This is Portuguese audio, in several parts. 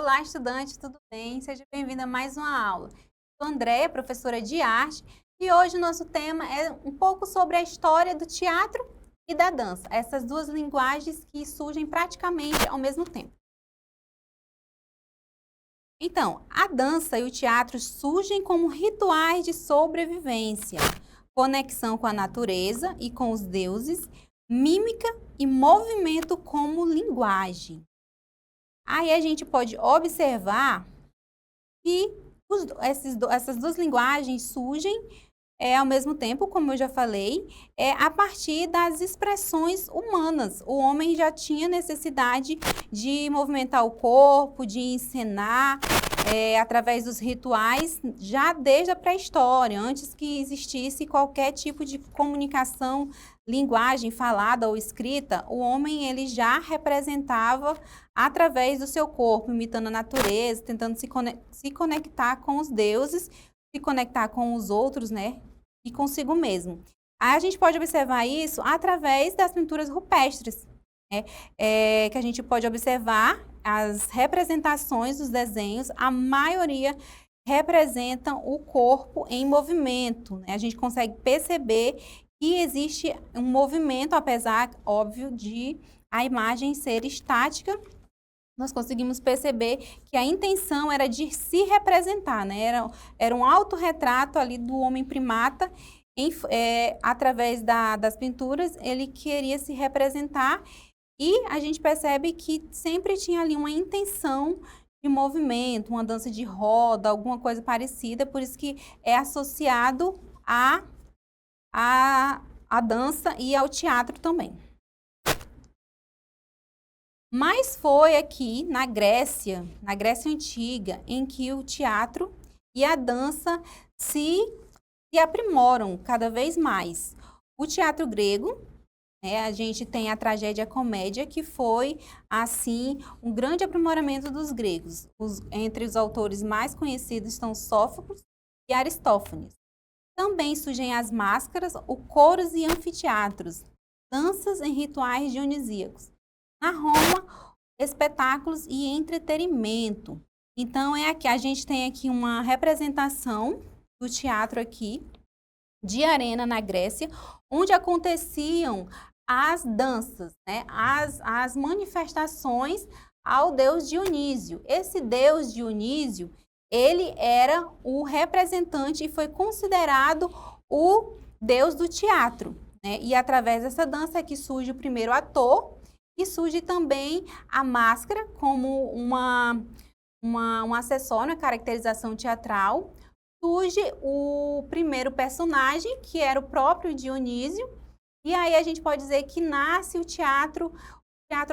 Olá, estudante, tudo bem? Seja bem-vinda a mais uma aula. Sou Andréia, professora de arte, e hoje o nosso tema é um pouco sobre a história do teatro e da dança, essas duas linguagens que surgem praticamente ao mesmo tempo. Então, a dança e o teatro surgem como rituais de sobrevivência, conexão com a natureza e com os deuses, mímica e movimento como linguagem. Aí a gente pode observar que essas duas linguagens surgem ao mesmo tempo, como eu já falei, a partir das expressões humanas. O homem já tinha necessidade de movimentar o corpo, de encenar através dos rituais, já desde a pré-história, antes que existisse qualquer tipo de comunicação, linguagem falada ou escrita, o homem ele já representava através do seu corpo, imitando a natureza, tentando se conectar com os deuses, se conectar com os outros, né? E consigo mesmo. Aí a gente pode observar isso através das pinturas rupestres, né? Que a gente pode observar as representações dos desenhos, a maioria representam o corpo em movimento, né? A gente consegue perceber que existe um movimento, apesar, óbvio, de a imagem ser estática. Nós conseguimos perceber que a intenção era de se representar, né? Era um autorretrato ali do homem primata, através das pinturas, ele queria se representar e a gente percebe que sempre tinha ali uma intenção de movimento, uma dança de roda, alguma coisa parecida, por isso que é associado à dança e ao teatro também. Mas foi aqui na Grécia Antiga, em que o teatro e a dança se aprimoram cada vez mais. O teatro grego, né, a gente tem a tragédia e a comédia, que foi, assim, um grande aprimoramento dos gregos. Entre os autores mais conhecidos estão Sófocles e Aristófanes. Também surgem as máscaras, o coros e anfiteatros, danças em rituais dionisíacos. Na Roma, espetáculos e entretenimento. Então, a gente tem aqui uma representação do teatro aqui, de arena na Grécia, onde aconteciam as danças, né? As manifestações ao deus Dionísio. Esse deus Dionísio, ele era o representante e foi considerado o deus do teatro, né? E através dessa dança é que surge o primeiro ator, e surge também a máscara como um acessório, uma caracterização teatral. Surge o primeiro personagem, que era o próprio Dionísio, e aí a gente pode dizer que nasce o teatro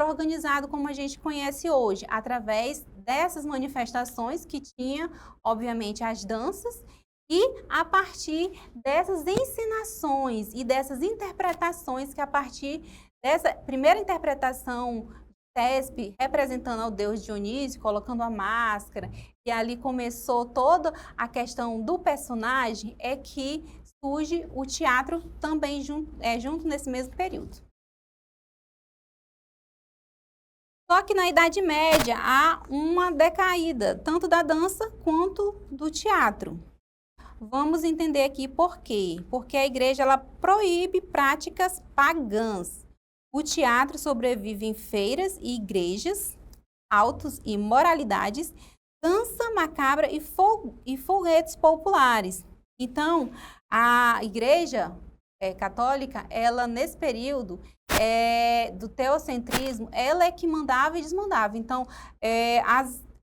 organizado como a gente conhece hoje, através dessas manifestações que tinha, obviamente, as danças, e a partir dessas encenações e dessas interpretações que a partir dessa primeira interpretação Tespe, representando ao deus Dionísio, colocando a máscara, e ali começou toda a questão do personagem, é que surge o teatro também junto nesse mesmo período. Só que na Idade Média há uma decaída, tanto da dança quanto do teatro. Vamos entender aqui por quê. Porque a igreja ela proíbe práticas pagãs. O teatro sobrevive em feiras e igrejas, autos e moralidades, dança macabra e foguetes populares. Então, a igreja católica, ela nesse período do teocentrismo, ela é que mandava e desmandava. Então,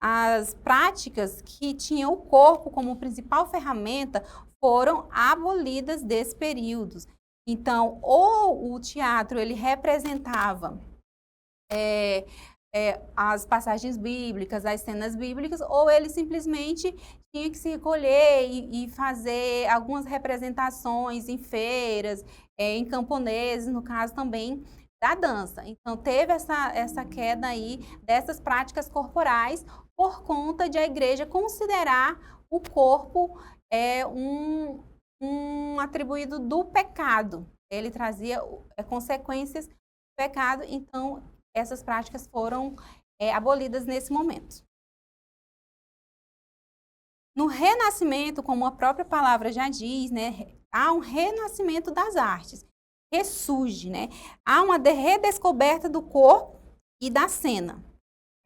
as práticas que tinham o corpo como principal ferramenta foram abolidas desse período. Então, ou o teatro ele representava as passagens bíblicas, as cenas bíblicas, ou ele simplesmente tinha que se recolher e fazer algumas representações em feiras, em camponeses, no caso também da dança. Então, teve essa queda aí dessas práticas corporais por conta de a igreja considerar o corpo um atribuído do pecado. Ele trazia consequências do pecado, então essas práticas foram abolidas nesse momento. No Renascimento, como a própria palavra já diz, né, há um renascimento das artes, ressurge, né? Há uma redescoberta do corpo e da cena.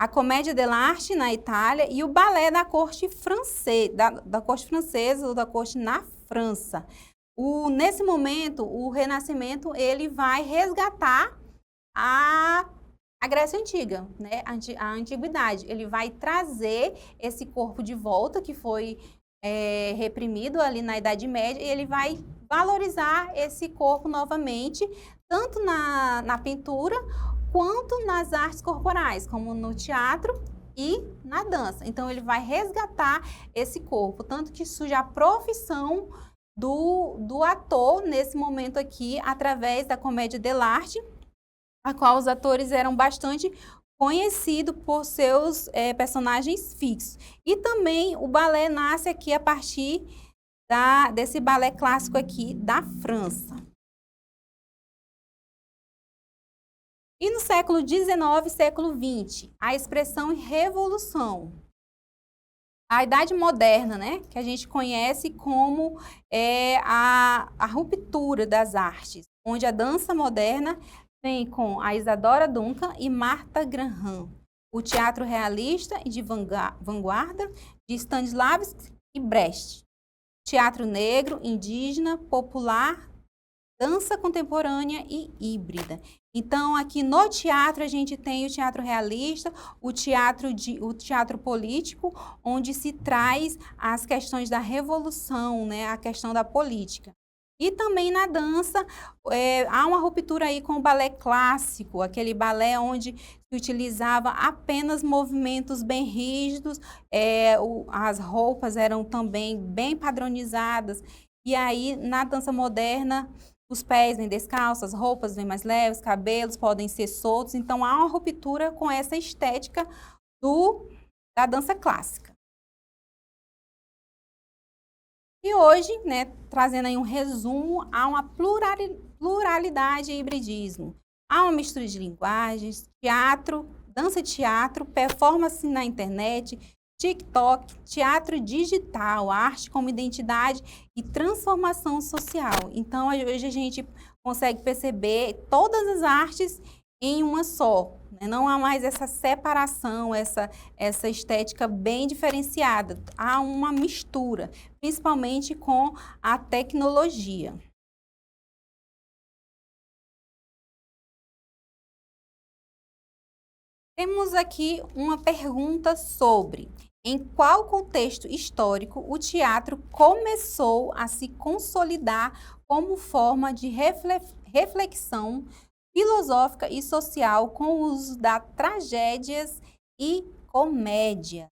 A comédia dell'arte na Itália e o balé da corte francesa, da corte francesa ou da corte na França. Nesse momento, o Renascimento ele vai resgatar a Grécia Antiga, né? A Antiguidade. Ele vai trazer esse corpo de volta que foi reprimido ali na Idade Média e ele vai valorizar esse corpo novamente, tanto na pintura quanto nas artes corporais, como no teatro e na dança. Então, ele vai resgatar esse corpo, tanto que surge a profissão do ator nesse momento aqui, através da comédia dell'arte, a qual os atores eram bastante conhecidos por seus personagens fixos. E também o balé nasce aqui a partir desse balé clássico aqui da França. E no século XIX e século XX, a expressão revolução. A Idade Moderna, né, que a gente conhece como a ruptura das artes, onde a dança moderna vem com a Isadora Duncan e Martha Graham, o teatro realista e de vanguarda de Stanislavski e Brecht, teatro negro, indígena, popular, dança contemporânea e híbrida. Então, aqui no teatro, a gente tem o teatro realista, o teatro político, onde se traz as questões da revolução, né, a questão da política. E também na dança, há uma ruptura aí com o balé clássico, aquele balé onde se utilizava apenas movimentos bem rígidos, as roupas eram também bem padronizadas. E aí, na dança moderna, os pés vêm descalços, as roupas vêm mais leves, cabelos podem ser soltos. Então, há uma ruptura com essa estética da dança clássica. E hoje, né, trazendo aí um resumo, há uma pluralidade e hibridismo. Há uma mistura de linguagens, teatro, dança-teatro, performance na internet, TikTok, teatro digital, arte como identidade e transformação social. Então, hoje a gente consegue perceber todas as artes em uma só. Né? Não há mais essa separação, essa estética bem diferenciada. Há uma mistura, principalmente com a tecnologia. Temos aqui uma pergunta sobre: em qual contexto histórico o teatro começou a se consolidar como forma de reflexão filosófica e social com o uso das tragédias e comédia?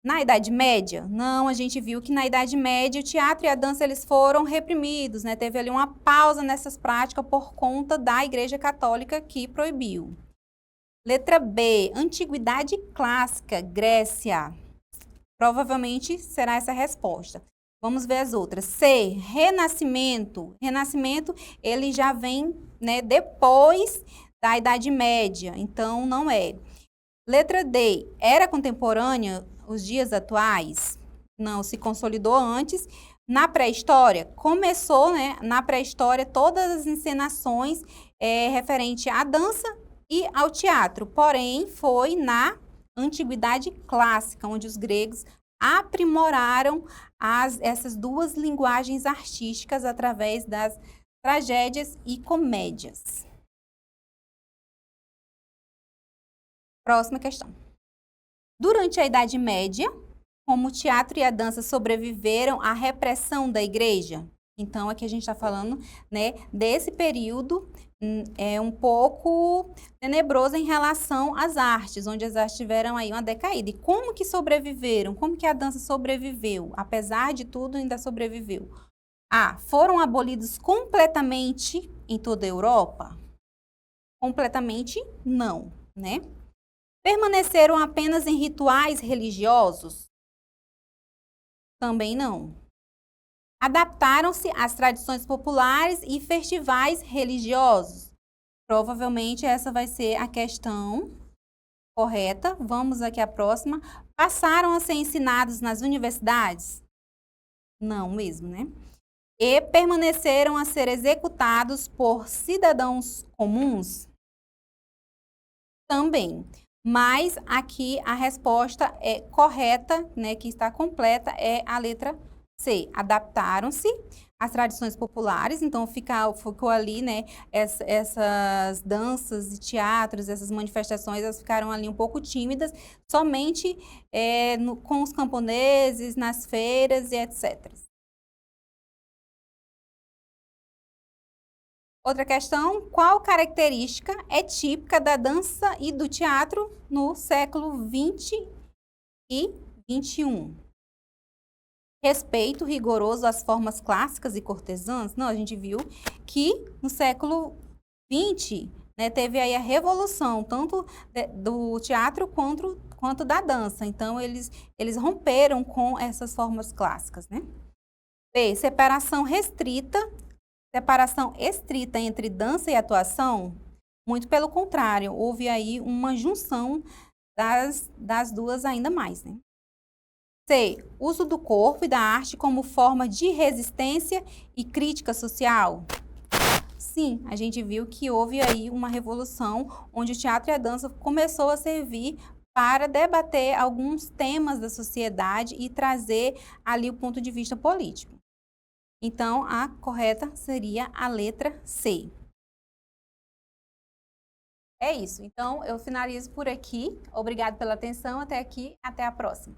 Na Idade Média? Não, a gente viu que na Idade Média o teatro e a dança eles foram reprimidos, né? Teve ali uma pausa nessas práticas por conta da Igreja Católica que proibiu. Letra B, Antiguidade Clássica, Grécia. Provavelmente será essa a resposta. Vamos ver as outras. C, Renascimento. Renascimento, ele já vem, né, depois da Idade Média, então não é. Letra D, Era Contemporânea, os dias atuais? Não, se consolidou antes. Na pré-história, começou, né, na pré-história todas as encenações referente à dança e ao teatro, porém foi na Antiguidade Clássica, onde os gregos aprimoraram essas duas linguagens artísticas através das tragédias e comédias. Próxima questão. Durante a Idade Média, como o teatro e a dança sobreviveram à repressão da igreja? Então, aqui a gente está falando, né, desse período um pouco tenebroso em relação às artes, onde as artes tiveram aí uma decaída. E como que sobreviveram? Como que a dança sobreviveu? Apesar de tudo, ainda sobreviveu. A, foram abolidos completamente em toda a Europa? Completamente não, né? Permaneceram apenas em rituais religiosos? Também não. Adaptaram-se às tradições populares e festivais religiosos? Provavelmente essa vai ser a questão correta. Vamos aqui à próxima. passaram a ser ensinados nas universidades? Não mesmo, né? E permaneceram a ser executados por cidadãos comuns? Também. Mas aqui a resposta é correta, né, que está completa, é a letra C. Adaptaram-se às tradições populares, então ficou ali, né, essas danças e teatros, essas manifestações, elas ficaram ali um pouco tímidas, somente com os camponeses, nas feiras e etc. Outra questão, qual característica é típica da dança e do teatro no século XX e XXI? Respeito rigoroso às formas clássicas e cortesãs? Não, a gente viu que no século XX, né, teve aí a revolução, tanto do teatro quanto da dança. Então, eles romperam com essas formas clássicas, né? B, separação estrita entre dança e atuação? Muito pelo contrário, houve aí uma junção das duas ainda mais, né? C. Uso do corpo e da arte como forma de resistência e crítica social? Sim, a gente viu que houve aí uma revolução onde o teatro e a dança começou a servir para debater alguns temas da sociedade e trazer ali o ponto de vista político. Então, a correta seria a letra C. É isso. Então, eu finalizo por aqui. Obrigado pela atenção. Até aqui. Até a próxima.